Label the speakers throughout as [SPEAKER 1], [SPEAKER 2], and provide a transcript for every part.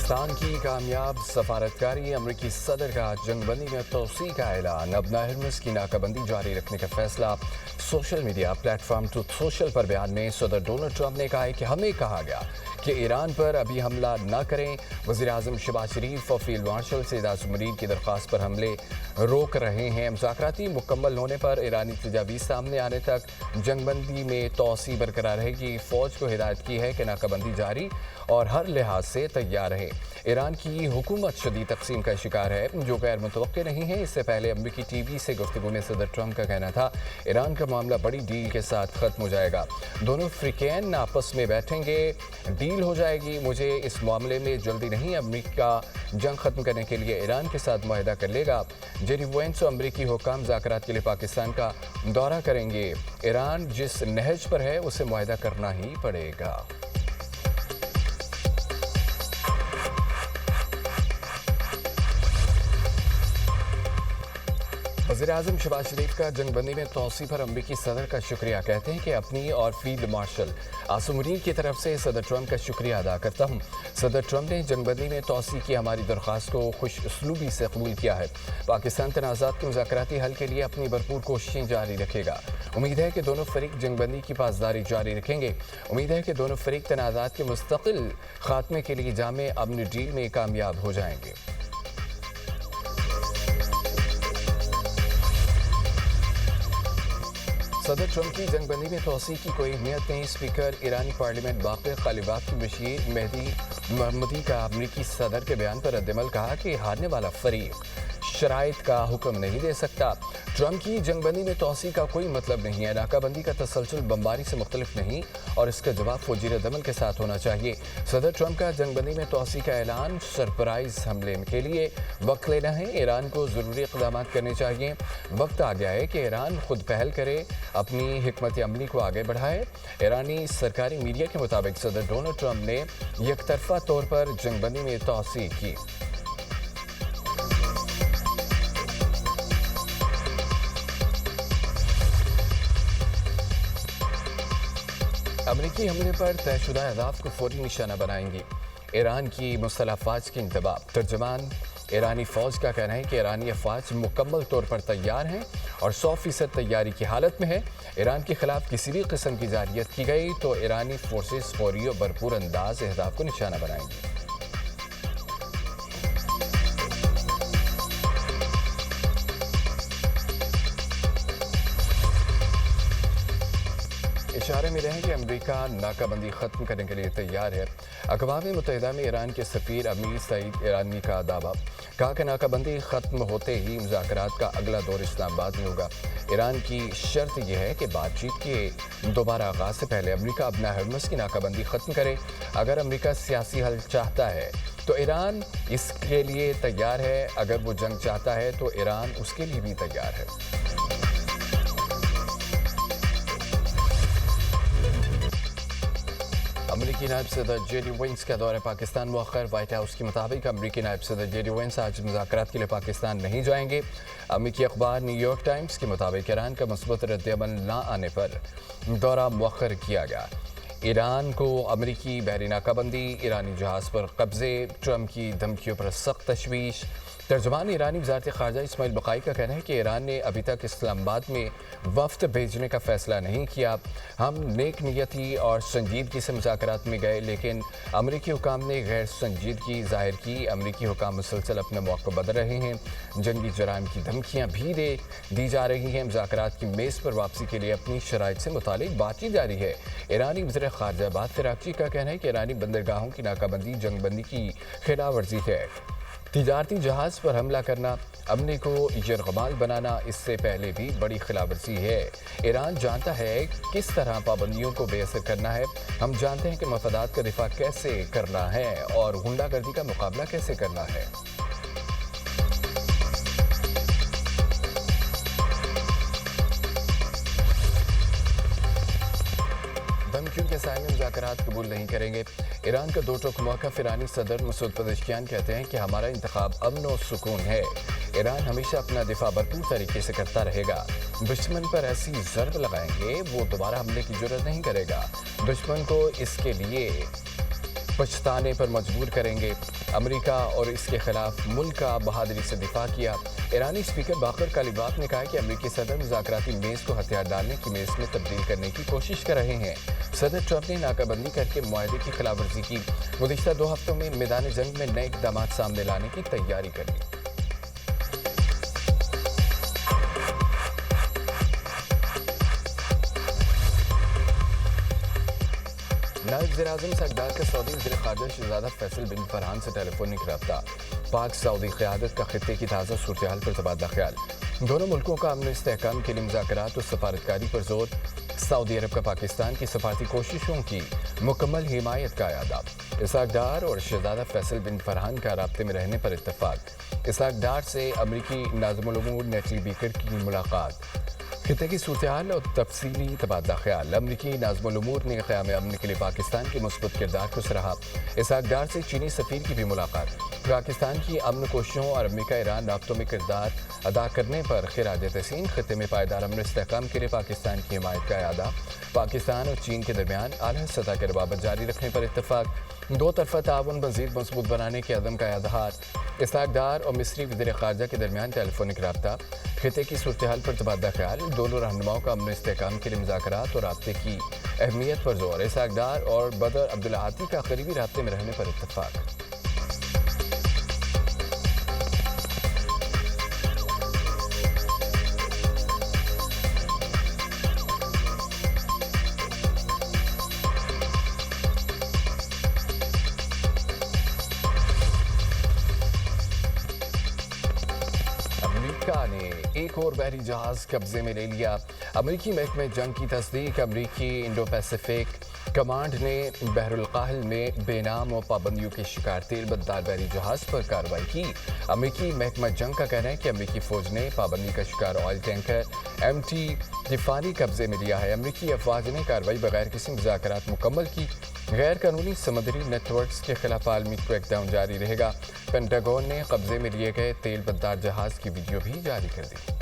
[SPEAKER 1] पाकिस्तान की कामयाब सफारतकारी, अमरीकी सदर का जंगबंदी में तोसी का ऐलान। अब हर्मस की नाकाबंदी जारी रखने का फैसला। Social media platform truth social पर बयान में सदर डोनाल्ड ट्रंप ने कहा है कि हमें कहा गया कि ईरान पर अभी हमला न करें। वज़ीर-ए-आज़म शहबाज शरीफ और फील्ड मार्शल सैयद आसिम मुनीर की दरख्वास्त पर हमले रोक रहे हैं। मुज़ाकराती मुकम्मल होने पर ईरानी तजावीज़ सामने आने तक जंगबंदी में तोसी बरकरार रहेगी। फ़ौज को हिदायत की है कि नाकाबंदी जारी और हर लिहाज से तैयार रहे। ईरान की हुकूमत शदीद तकसीम का शिकार है जो गैर मुतवक्के नहीं है। इससे पहले अमरीकी टीवी से गुफ्तगू में सदर ट्रंप का कहना था ईरान का मामला बड़ी डील के साथ ख़त्म हो जाएगा, दोनों फ्रीकैन आपस में बैठेंगे, डील हो जाएगी। मुझे इस मामले में जल्दी नहीं, अमरीका जंग ख़त्म करने के लिए ईरान के साथ मुआहदा कर लेगा। जेरी वेंस और अमरीकी हुकाम मुज़ाकरात के लिए पाकिस्तान का दौरा करेंगे। ईरान जिस नहज पर है उसे मुआहदा करना ही पड़ेगा। वज़ीर-ए-आज़म शहबाज शरीफ का जंगबंदी में तोसी पर अमरीकी सदर का शुक्रिया। कहते हैं कि अपनी और फील्ड मार्शल आसिम मुनीर की तरफ से सदर ट्रंप का शुक्रिया अदा करता हूँ। सदर ट्रंप ने जंगबंदी में तोसी की हमारी दरख्वास्त को खुश उसलूबी से कबूल किया है। पाकिस्तान तनाज़ात के मुज़ाकराती हल के लिए अपनी भरपूर कोशिशें जारी रखेगा। उम्मीद है कि दोनों फरीक जंगबंदी की पासदारी जारी रखेंगे। उम्मीद है कि दोनों फरीक तनाज़ात के मुस्तकिल खात्मे के लिए जामे अमन डील में कामयाब हो जाएंगे। सदर ट्रंप की जंगबंदी में तोसी की कोई अहमियत नहीं। स्पीकर ईरानी पार्लियामेंट बाक़िर कालिबात की बशीर मेहदी मोहम्मदी का अमरीकी सदर के बयान पर रद्दमल कहा कि हारने वाला फरीक शराइत का हुक्म नहीं दे सकता। ट्रंप की जंगबंदी में तोसी का कोई मतलब नहीं है। नाकाबंदी का तसलसल बमबारी से मुख्तलिफ नहीं और इसका जवाब फौजी रद्दमल के साथ होना चाहिए। सदर ट्रंप का जंगबंदी में तोसी का ऐलान सरप्राइज हमले के लिए वक्त लेना है। ईरान को ज़रूरी इक़दाम करने चाहिए। वक्त आ गया है कि ईरान खुद पहल करे, अपनी हिकमत अमली को आगे बढ़ाए। ईरानी सरकारी मीडिया के मुताबिक सदर डोनाल्ड ट्रंप ने यकतरफा तौर पर जंगबंदी में तोसी की। अमरीकी हमले पर तयशुदा अहदाफ को फौरी निशाना बनाएंगी। ईरान की मुसल्लह अफवाज की इंतबाह। तर्जमान ईरानी फ़ौज का कहना है कि ईरानी अफवाज मुकम्मल तौर पर तैयार हैं और 100% तैयारी की हालत में है। ईरान के खिलाफ किसी भी किस्म की जारियत की गई तो ईरानी फोर्सेस फौरी और भरपूर अंदाज अहदाफ को निशाना बनाएंगी। इशारे मिले हैं कि अमेरिका नाकाबंदी ख़त्म करने के लिए तैयार है। अक़वाम मुत्तहिदा में ईरान के सफ़ीर अमीर सईद ईरानी का दावा। कहा कि नाकाबंदी ख़त्म होते ही मुज़ाकरात का अगला दौर इस्लामाबाद में होगा। ईरान की शर्त यह है कि बातचीत के दोबारा आगाज़ से पहले अमेरिका अपना हर्मस की नाकाबंदी ख़त्म करे। अगर अमेरिका सियासी हल चाहता है तो ईरान इसके लिए तैयार है। अगर वो जंग चाहता है तो ईरान उसके लिए भी तैयार है। अमरीकी नायब सदर जेडी वेंस का दौरा पाकिस्तान मुअख्खर। व्हाइट हाउस के मुताबिक अमरीकी नायब सदर जेडी वेंस आज मुज़ाकरात के लिए पाकिस्तान नहीं जाएंगे। अमरीकी अखबार न्यूयॉर्क टाइम्स के मुताबिक ईरान का मुस्बत रद्द-ए-अमल न आने पर दौरा मुअख्खर किया गया। ईरान को अमरीकी बहरी नाकाबंदी, ईरानी जहाज़ पर कब्जे, ट्रंप की धमकियों पर सख्त तशवीश। तर्जमान ईरानी वज़ारत ख़ारजा इस्माइल बक़ाई का कहना है कि ईरान ने अभी तक इस्लामाबाद में वफ़द भेजने का फ़ैसला नहीं किया। हम नेक नियती और संजीदगी से मुज़ाकरात में गए लेकिन अमरीकी हुकाम ने गैर संजीदगी ज़ाहिर की। अमरीकी हुकाम मुसलसल अपने मौक़े बदल रहे हैं। जंगी जराइम की धमकियाँ भी दी जा रही हैं। मुज़ाकरात की मेज़ पर वापसी के लिए अपनी शराइत से मुतालिक बातचीत जारी है। ईरानी वज़ीर ख़ारजा अब्बास अराग़ची का कहना है कि ईरानी बंदरगाहों की नाकाबंदी जंगबंदी की खिलाफ वर्जी है। तिजारती जहाज़ पर हमला करना, अमन को यरगमाल बनाना इससे पहले भी बड़ी खिलाफवर्जी है। ईरान जानता है किस तरह पाबंदियों को बेअसर करना है। हम जानते हैं कि मफादात का दिफा कैसे करना है और गुंडागर्दी का मुकाबला कैसे करना है। धमकियों के साए में मुज़ाकरात कबूल नहीं करेंगे। ईरान का दो टोक मौक़िफ़। ईरानी सदर मसूद पज़ेश्कियान कहते हैं कि हमारा इंतखाब अमन और सुकून है। ईरान हमेशा अपना दिफा भरपूर तरीके से करता रहेगा। दुश्मन पर ऐसी ज़रब लगाएंगे वो दोबारा हमले की जुर्रत नहीं करेगा। दुश्मन को इसके लिए पछताने पर मजबूर करेंगे। अमेरिका और इसके खिलाफ मुल्क का बहादुरी से दिफा किया। ईरानी स्पीकर बाकर कालिबाफ ने कहा कि अमेरिकी सदर मुज़ाकराती मेज़ को हथियार डालने की मेज़ में तब्दील करने की कोशिश कर रहे हैं। सदर ट्रंप ने नाकाबंदी करके मुआहदे की खिलाफ वर्जी की। गुज़िश्ता 2 हफ्तों में मैदान जंग में नए इक़दाम सामने लाने की तैयारी कर ली। नायब वज़ीर-ए-आज़म सरदार का सऊदी वज़ीर ख़ारजा शहज़ादा फैसल बिन फरहान से टेलीफोनिक रब्ता। पाक सऊदी क़यादत का खित्ते की ताज़ा सूरत-ए-हाल पर तबादला ख्याल। दोनों मुल्कों का अमन इस्तेहकाम के लिए मुज़ाकरात और सफारतकारी पर जोर। सऊदी अरब का पाकिस्तान की सफारती कोशिशों की मुकम्मल हिमायत का इरादा। इसहाक डार और शहज़ादा फैसल बिन फरहान का राब्ते में रहने पर इत्तफ़ाक़। इसहाक डार से अमरीकी नाज़िमुल उमूर नेटली बेकर की मुलाकात। खित्ते की सूरत-ए-हाल और तफसीली तबादला ख्याल। अमरीकी नाज़िमुल उमूर ने क़याम अमन के लिए पाकिस्तान के मुस्बत किरदार को सराहा। इसहाक डार से चीनी सफ़ीर की भी मुलाकात। पाकिस्तान की अमन कोशिशों और अमरीका ईरान राब्तों में किरदार अदा करने पर खिराज तहसीन। खित्ते में पायदार अमन इस्तेहकाम के लिए पाकिस्तान की हिमायत का इरादा। पाकिस्तान और चीन के दरमियान आला सतह के रवाबत जारी रखने पर इत्तफ़ाक़। दो तरफ़ा ताउन मज़ीद मजबूत बनाने के अज़म का इज़हार। इसहाक डार और मिस्री वज़ीर ख़ारजा के दरमियान टेलीफोनिक रब्ता। खित्ते की सूरत-ए-हाल पर तबादला ख्याल। दोनों रहनुमाओं का अमन इस्तेहकाम के लिए मुज़ाकरात और राब्ते की अहमियत पर जोर। इसहाक डार और बदर अब्दुल्ला आती का करीबी राब्ते में रहने पर इत्तफ़ाक़। अमेरिका ने एक और बहरी जहाज कब्जे में ले लिया। अमेरिकी महकमे जंग की तस्दीक। अमेरिकी इंडो पैसिफिक कमांड ने बहरुल काहिल में बेनाम और पाबंदियों के शिकार तेल बददार बहरी जहाज पर कार्रवाई की। अमेरिकी महकमा जंग का कहना है कि अमेरिकी फौज ने पाबंदी का शिकार ऑयल टैंकर MT तिफानी कब्जे में लिया है। अमेरिकी अफवाज ने कार्रवाई बगैर किसी मुज़ाकरात मुकम्मल की। गैर कानूनी समुद्री नेटवर्क्स के खिलाफ आलमी क्रैकडाउन जारी रहेगा। पेंटागन ने कब्जे में लिए गए तेल बददार जहाज की वीडियो भी जारी कर दी।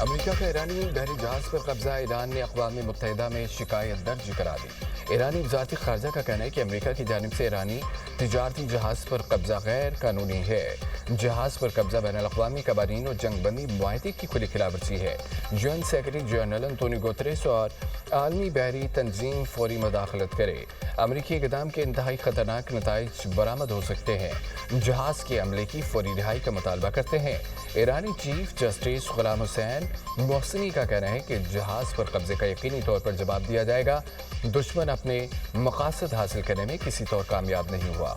[SPEAKER 1] अमेरिका का ईरानी बहरी जहाज पर कब्जा। ईरान ने अक़वाम मुत्तहिदा में शिकायत दर्ज करा दी। ईरानी वज़ारत ख़ारजा का कहना है कि अमेरिका की जानिब से ईरानी तिजारती जहाज पर कब्जा गैर कानूनी है। जहाज पर कब्जा बैन अल-अक़वामी कवानीन और जंगबंदी मुआहदे की खुली खिलाफवर्जी है। UN secretary general Antonio Guterres और आलमी बहरी तंजीम फौरी मदाखलत करे। अमेरिकी इक़दाम के इंतहाई ख़तरनाक नताइज बरामद हो सकते हैं। जहाज के अमले की फौरी रिहाई का मुतालबा करते हैं। ईरानी चीफ जस्टिस गुलाम हुसैन मोहसिनी का कहना है कि जहाज पर कब्जे का यकीनी तौर पर जवाब दिया जाएगा। दुश्मन अपने मकासद हासिल करने में किसी तौर कामयाब नहीं हुआ।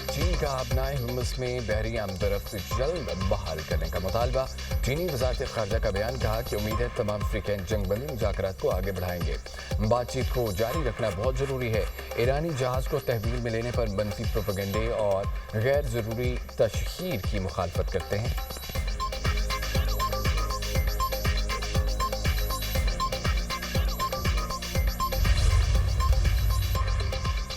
[SPEAKER 1] चीन का अपनाए हुर्मुज़ में बहरी आमदरफ्त जल्द बहाल करने का मुतालबा। चीनी वज़ारत ख़ारजा का बयान कहा कि उम्मीद है तमाम अफ्रीकन जंगबंदी मुज़ाकरात को आगे बढ़ाएंगे। बातचीत को जारी रखना बहुत ज़रूरी है। ईरानी जहाज़ को तहवील में लेने पर मनफी प्रोपेगेंडे और गैर ज़रूरी तशहीर की मुखालफत करते हैं।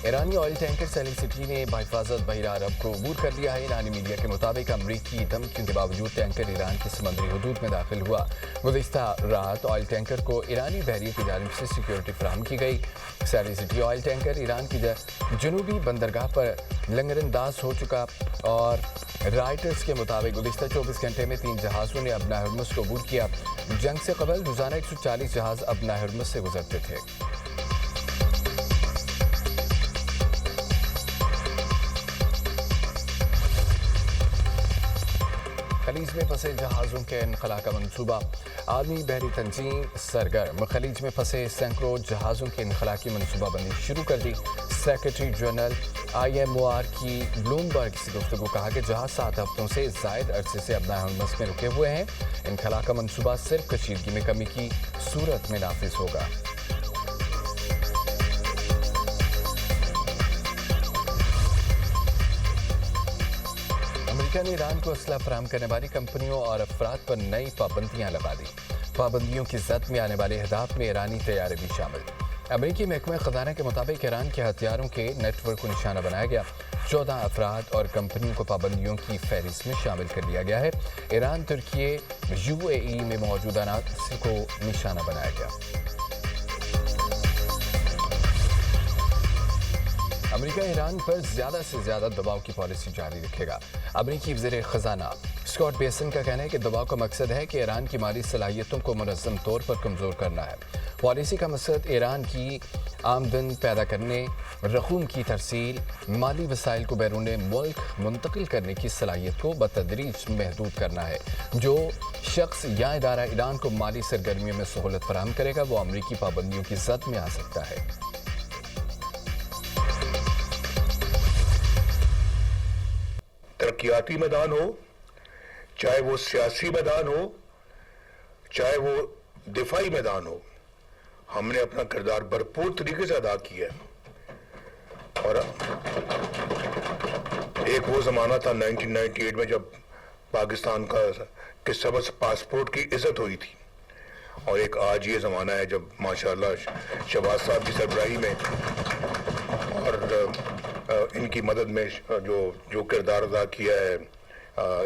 [SPEAKER 1] ईरानी ऑयल टैंकर सैलिम सिटी ने बहिफाजत बहिरा अरब को अबूर कर लिया है। ईरानी मीडिया के मुताबिक अमरीकी धमकियों के बावजूद टैंकर ईरान की समुद्री हदूद में दाखिल हुआ। गुज़िश्ता रात ऑयल टैंकर को ईरानी बहरिए की जानिब से सिक्योरिटी फराहम की गई। सैलिम सिटी ऑयल टैंकर ईरान की जनूबी बंदरगाह पर लंगरअंदाज हो चुका और राइटर्स के मुताबिक गुज़िश्ता 24 घंटे में 3 जहाज़ों ने अपना हुर्मुज़ को अबूर किया। जंग से कबल रोज़ाना 140 जहाज़ अपना हुर्मुज़ से गुजरते थे। खलीज में फंसे जहाज़ों के इनखला का मनसूबा। आलमी बहरी तंजीम सरगर्म। खलीज में फंसे सैकड़ों जहाज़ों के इनखला की मनसूबाबंदी शुरू कर दी। सेक्रेटरी जनरल IMOR की ब्लूमबर्ग से गुफ्तगू कहा कि जहाज़ 7 हफ्तों से ज़ायद अरसे से अपना हुर्मुज़ में रुके हुए हैं। इनखला का मनसूबा सिर्फ कशीदगी में कमी की सूरत में नाफिज होगा। अमेरिका ने ईरान को असला फराहम करने वाली कंपनियों और अफराद पर नई पाबंदियां लगा दी। पाबंदियों की जद में आने वाले अहदाफ में ईरानी तैयारे भी शामिल। امریکی محکمہ خزانہ کے مطابق ایران کے ہتھیاروں کے نیٹ ورک کو نشانہ بنایا گیا. 14 افراد اور کمپنیوں کو پابندیوں کی فہرست میں شامل کر لیا گیا ہے. ایران ترکی UAE میں موجود عناصر کو نشانہ بنایا گیا. امریکہ ایران پر زیادہ سے زیادہ دباؤ کی پالیسی جاری رکھے گا. امریکی وزیر خزانہ اسکاٹ بیسن کا کہنا ہے کہ دباؤ کا مقصد ہے کہ ایران کی مالی صلاحیتوں کو منظم طور پر کمزور کرنا ہے. پالیسی کا مقصد ایران کی آمدن پیدا کرنے، رقوم کی ترسیل، مالی وسائل کو بیرون ملک منتقل کرنے کی صلاحیت کو بتدریج محدود کرنا ہے. جو شخص یا ادارہ ایران کو مالی سرگرمیوں میں سہولت فراہم کرے گا وہ امریکی پابندیوں کی زد میں آ سکتا ہے.
[SPEAKER 2] ترقیاتی میدان ہو، چاہے وہ سیاسی میدان ہو، چاہے وہ دفاعی میدان ہو، ہم نے اپنا کردار بھرپور طریقے سے ادا کیا ہے. اور ایک وہ زمانہ تھا 1998 میں جب پاکستان کے سبز پاسپورٹ کی عزت ہوئی تھی، اور ایک آج یہ زمانہ ہے جب ماشاءاللہ شہباز صاحب کی سربراہی میں اور ان کی مدد میں جو کردار ادا کیا ہے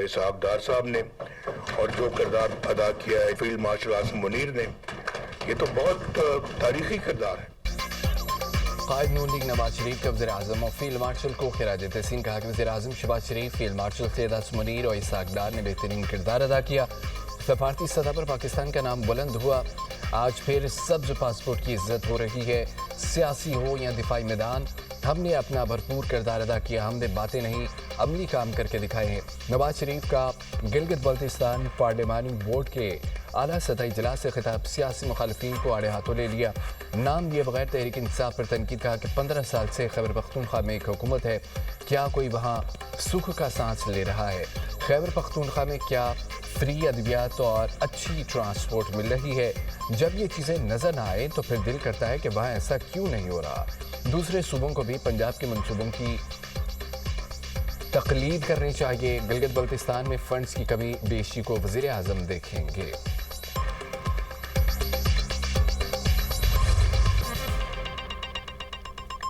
[SPEAKER 2] اسحاق ڈار صاحب نے، اور جو کردار ادا کیا ہے فیلڈ مارشل عاصم منیر نے، یہ تو بہت تاریخی کردار ہے.
[SPEAKER 1] قائد نون لیگ نواز شریف کا وزیر اعظم اور فیلڈ مارشل کو خراج تحسین. کہا کہ وزیر اعظم شہباز شریف، فیلڈ مارشل سید عاصم منیر اور اسحاق ڈار نے بہترین کردار ادا کیا. سفارتی سطح پر پاکستان کا نام بلند ہوا. آج پھر سبز پاسپورٹ کی عزت ہو رہی ہے. سیاسی ہو یا دفاعی میدان، ہم نے اپنا بھرپور کردار ادا کیا. ہم نے باتیں نہیں، عملی کام کر کے دکھائے ہیں. نواز شریف کا گلگت بلتستان پارلیمانی بورڈ کے اعلیٰ سطحی اجلاس سے خطاب. سیاسی مخالفین کو آڑے ہاتھوں لے لیا، نام دیے بغیر تحریک انصاف پر تنقید. کہا کہ 15 سال سے خیبر پختونخوا میں ایک حکومت ہے، کیا کوئی وہاں سکھ کا سانس لے رہا ہے؟ خیبر پختونخوا میں کیا فری ادویات اور اچھی ٹرانسپورٹ مل رہی ہے؟ جب یہ چیزیں نظر نہ آئے تو پھر دل کرتا ہے کہ وہاں ایسا کیوں نہیں ہو رہا. دوسرے صوبوں کو بھی پنجاب کے منصوبوں کی تقلید کرنی چاہیے. گلگت بلتستان میں فنڈز کی کمی بیشی کو وزیر اعظم دیکھیں گے.